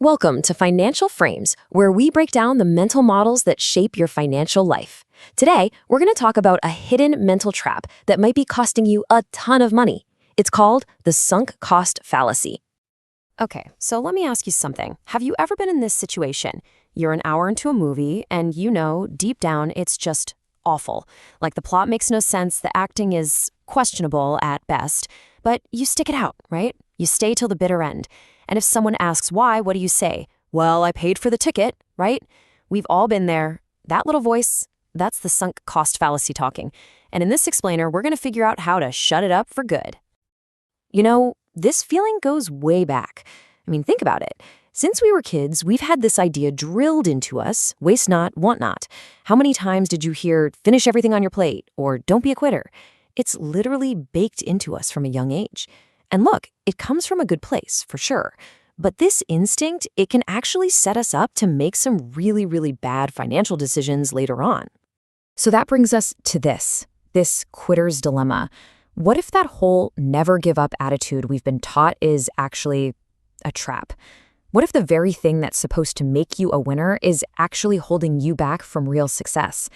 Welcome to Financial Frames, where we break down the mental models that shape your financial life. Today, we're going to talk about a hidden mental trap that might be costing you a ton of money. It's called the sunk cost fallacy. Okay, so let me ask you something. Have you ever been in this situation? You're an hour into a movie, and you know, deep down, it's just awful. Like the plot makes no sense, the acting is questionable at best, but you stick it out, right? You stay till the bitter end. And if someone asks why, what do you say? Well, I paid for the ticket, right? We've all been there. That little voice, that's the sunk cost fallacy talking. And in this explainer, we're going to figure out how to shut it up for good. You know, this feeling goes way back. I mean, think about it. Since we were kids, we've had this idea drilled into us, waste not, want not. How many times did you hear, finish everything on your plate, or don't be a quitter? It's literally baked into us from a young age. And look, it comes from a good place, for sure. But this instinct, it can actually set us up to make some really, really bad financial decisions later on. So that brings us to this quitter's dilemma. What if that whole never give up attitude we've been taught is actually a trap? What if the very thing that's supposed to make you a winner is actually holding you back from real success?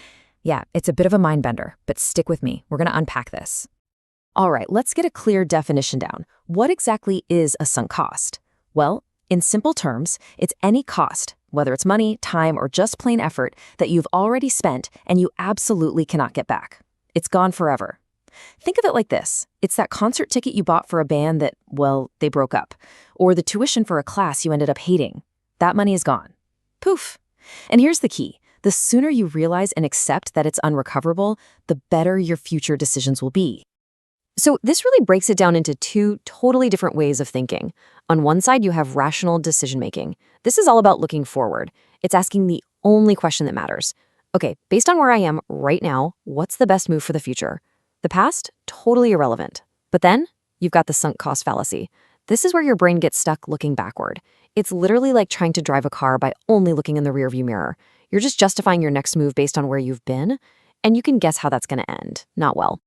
Yeah, it's a bit of a mind bender, but stick with me. We're going to unpack this. All right, let's get a clear definition down. What exactly is a sunk cost? Well, in simple terms, it's any cost, whether it's money, time, or just plain effort, that you've already spent and you absolutely cannot get back. It's gone forever. Think of it like this. It's that concert ticket you bought for a band that, well, they broke up. Or the tuition for a class you ended up hating. That money is gone. Poof. And here's the key. The sooner you realize and accept that it's unrecoverable, the better your future decisions will be. So this really breaks it down into two totally different ways of thinking. On one side, you have rational decision-making. This is all about looking forward. It's asking the only question that matters. Okay, based on where I am right now, what's the best move for the future? The past? Totally irrelevant. But then, you've got the sunk cost fallacy. This is where your brain gets stuck looking backward. It's literally like trying to drive a car by only looking in the rearview mirror. You're just justifying your next move based on where you've been, and you can guess how that's going to end. Not well.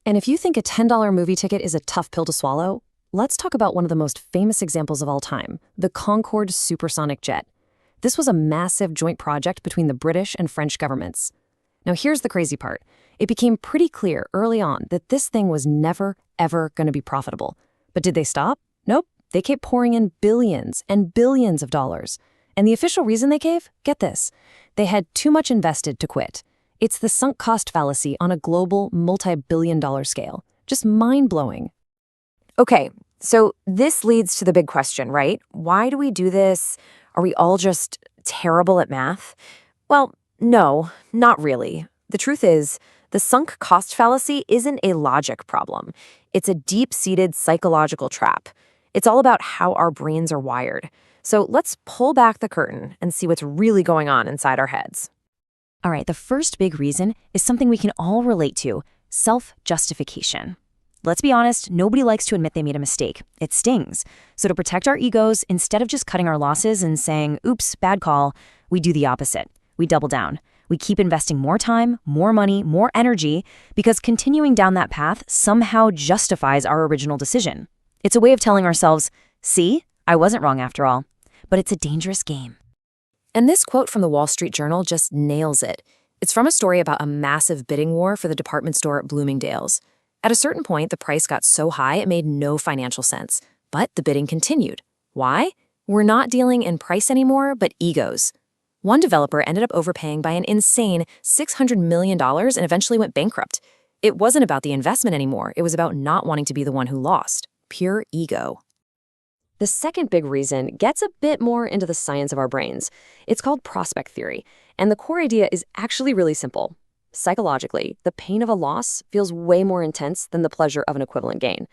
And if you think a $10 movie ticket is a tough pill to swallow, let's talk about one of the most famous examples of all time, the Concorde supersonic jet. This was a massive joint project between the British and French governments. Now here's the crazy part. It became pretty clear early on that this thing was never, ever going to be profitable. But did they stop? Nope. They kept pouring in billions and billions of dollars. And the official reason they gave? Get this. They had too much invested to quit. It's the sunk cost fallacy on a global, multi-billion-dollar scale. Just mind-blowing. Okay, so this leads to the big question, right? Why do we do this? Are we all just terrible at math? Well, no, not really. The truth is, the sunk cost fallacy isn't a logic problem. It's a deep-seated psychological trap. It's all about how our brains are wired. So let's pull back the curtain and see what's really going on inside our heads. All right, the first big reason is something we can all relate to, self-justification. Let's be honest, nobody likes to admit they made a mistake. It stings. So to protect our egos, instead of just cutting our losses and saying, oops, bad call, we do the opposite. We double down. We keep investing more time, more money, more energy, because continuing down that path somehow justifies our original decision. It's a way of telling ourselves, see, I wasn't wrong after all. But it's a dangerous game. And this quote from the Wall Street Journal just nails it. It's from a story about a massive bidding war for the department store at Bloomingdale's. At a certain point, the price got so high it made no financial sense. But the bidding continued. Why? We're not dealing in price anymore, but egos. One developer ended up overpaying by an insane $600 million and eventually went bankrupt. It wasn't about the investment anymore. It was about not wanting to be the one who lost. Pure ego. The second big reason gets a bit more into the science of our brains. It's called prospect theory, and the core idea is actually really simple. Psychologically, the pain of a loss feels way more intense than the pleasure of an equivalent gain.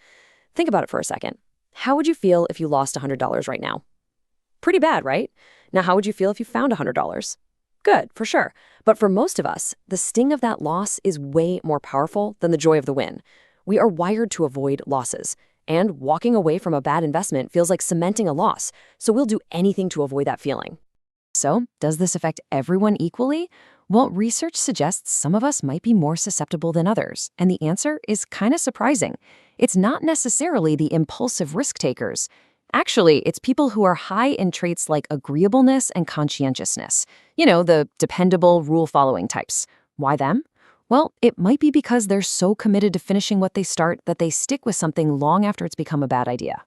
Think about it for a second. How would you feel if you lost $100 right now? Pretty bad, right? Now, how would you feel if you found $100? Good, for sure. But for most of us, the sting of that loss is way more powerful than the joy of the win. We are wired to avoid losses. And walking away from a bad investment feels like cementing a loss, so we'll do anything to avoid that feeling. So, does this affect everyone equally? Well, research suggests some of us might be more susceptible than others, and the answer is kind of surprising. It's not necessarily the impulsive risk takers. Actually, it's people who are high in traits like agreeableness and conscientiousness. The dependable, rule-following types. Why them? Well, it might be because they're so committed to finishing what they start that they stick with something long after it's become a bad idea.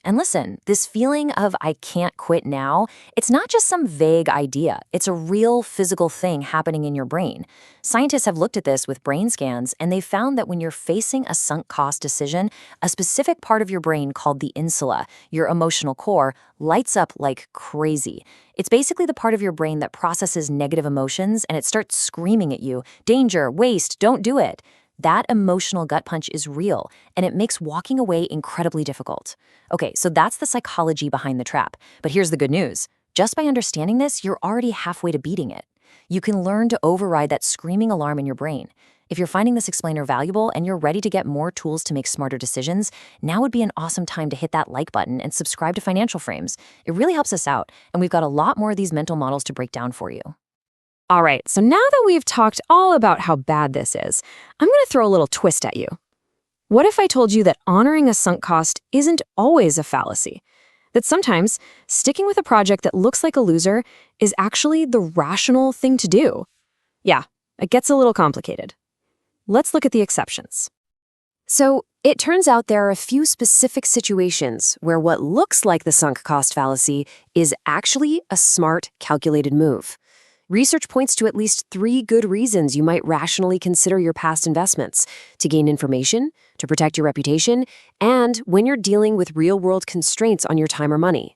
And listen, this feeling of I can't quit now, it's not just some vague idea. It's a real physical thing happening in your brain. Scientists have looked at this with brain scans, and they found that when you're facing a sunk cost decision, a specific part of your brain called the insula, your emotional core, lights up like crazy. It's basically the part of your brain that processes negative emotions, and it starts screaming at you, danger, waste, don't do it. That emotional gut punch is real, and it makes walking away incredibly difficult. Okay, so that's the psychology behind the trap. But here's the good news. Just by understanding this, you're already halfway to beating it. You can learn to override that screaming alarm in your brain. If you're finding this explainer valuable and you're ready to get more tools to make smarter decisions, now would be an awesome time to hit that like button and subscribe to Financial Frames. It really helps us out, and we've got a lot more of these mental models to break down for you. All right, so now that we've talked all about how bad this is, I'm going to throw a little twist at you. What if I told you that honoring a sunk cost isn't always a fallacy? That sometimes sticking with a project that looks like a loser is actually the rational thing to do? Yeah, it gets a little complicated. Let's look at the exceptions. So, it turns out there are a few specific situations where what looks like the sunk cost fallacy is actually a smart, calculated move. Research points to at least 3 good reasons you might rationally consider your past investments: to gain information, to protect your reputation, and when you're dealing with real-world constraints on your time or money.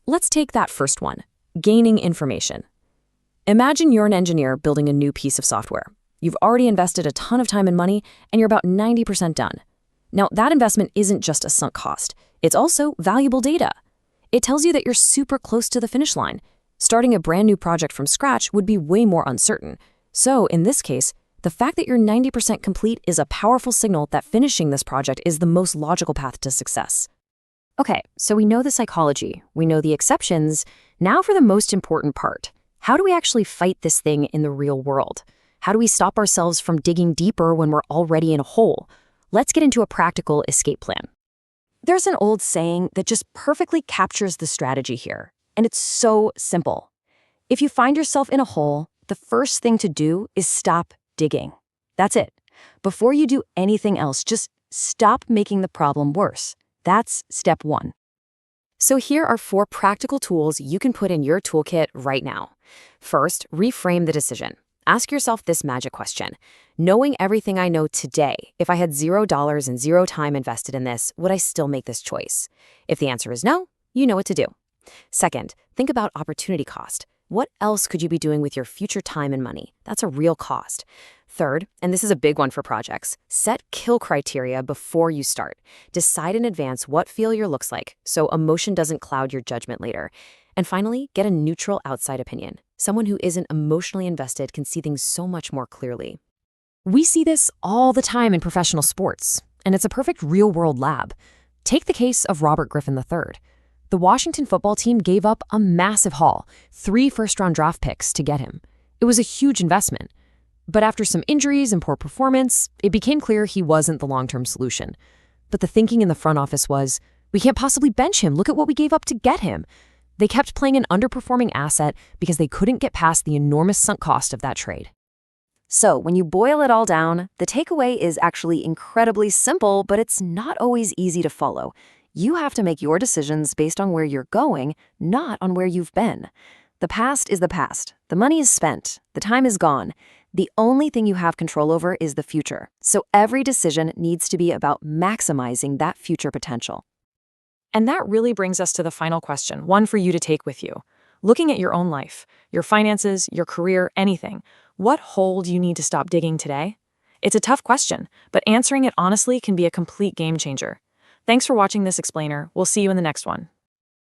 Let's take that first one, gaining information. Imagine you're an engineer building a new piece of software. You've already invested a ton of time and money, and you're about 90% done. Now, that investment isn't just a sunk cost. It's also valuable data. It tells you that you're super close to the finish line. Starting a brand new project from scratch would be way more uncertain. So, in this case, the fact that you're 90% complete is a powerful signal that finishing this project is the most logical path to success. Okay, so we know the psychology, we know the exceptions. Now for the most important part. How do we actually fight this thing in the real world? How do we stop ourselves from digging deeper when we're already in a hole? Let's get into a practical escape plan. There's an old saying that just perfectly captures the strategy here. And it's so simple. If you find yourself in a hole, the first thing to do is stop digging. That's it. Before you do anything else, just stop making the problem worse. That's step 1. So here are 4 practical tools you can put in your toolkit right now. First, reframe the decision. Ask yourself this magic question. Knowing everything I know today, if I had $0 and 0 time invested in this, would I still make this choice? If the answer is no, you know what to do. Second, think about opportunity cost. What else could you be doing with your future time and money? That's a real cost. Third, and this is a big one for projects, set kill criteria before you start. Decide in advance what failure looks like so emotion doesn't cloud your judgment later. And finally, get a neutral outside opinion. Someone who isn't emotionally invested can see things so much more clearly. We see this all the time in professional sports, and it's a perfect real-world lab. Take the case of Robert Griffin III. The Washington football team gave up a massive haul, 3 first-round draft picks to get him. It was a huge investment. But after some injuries and poor performance, it became clear he wasn't the long-term solution. But the thinking in the front office was, we can't possibly bench him. Look at what we gave up to get him. They kept playing an underperforming asset because they couldn't get past the enormous sunk cost of that trade. So when you boil it all down, the takeaway is actually incredibly simple, but it's not always easy to follow. You have to make your decisions based on where you're going, not on where you've been. The past is the past. The money is spent. The time is gone. The only thing you have control over is the future. So every decision needs to be about maximizing that future potential. And that really brings us to the final question, one for you to take with you. Looking at your own life, your finances, your career, anything, what hole do you need to stop digging today? It's a tough question, but answering it honestly can be a complete game changer. Thanks for watching this explainer. We'll see you in the next one.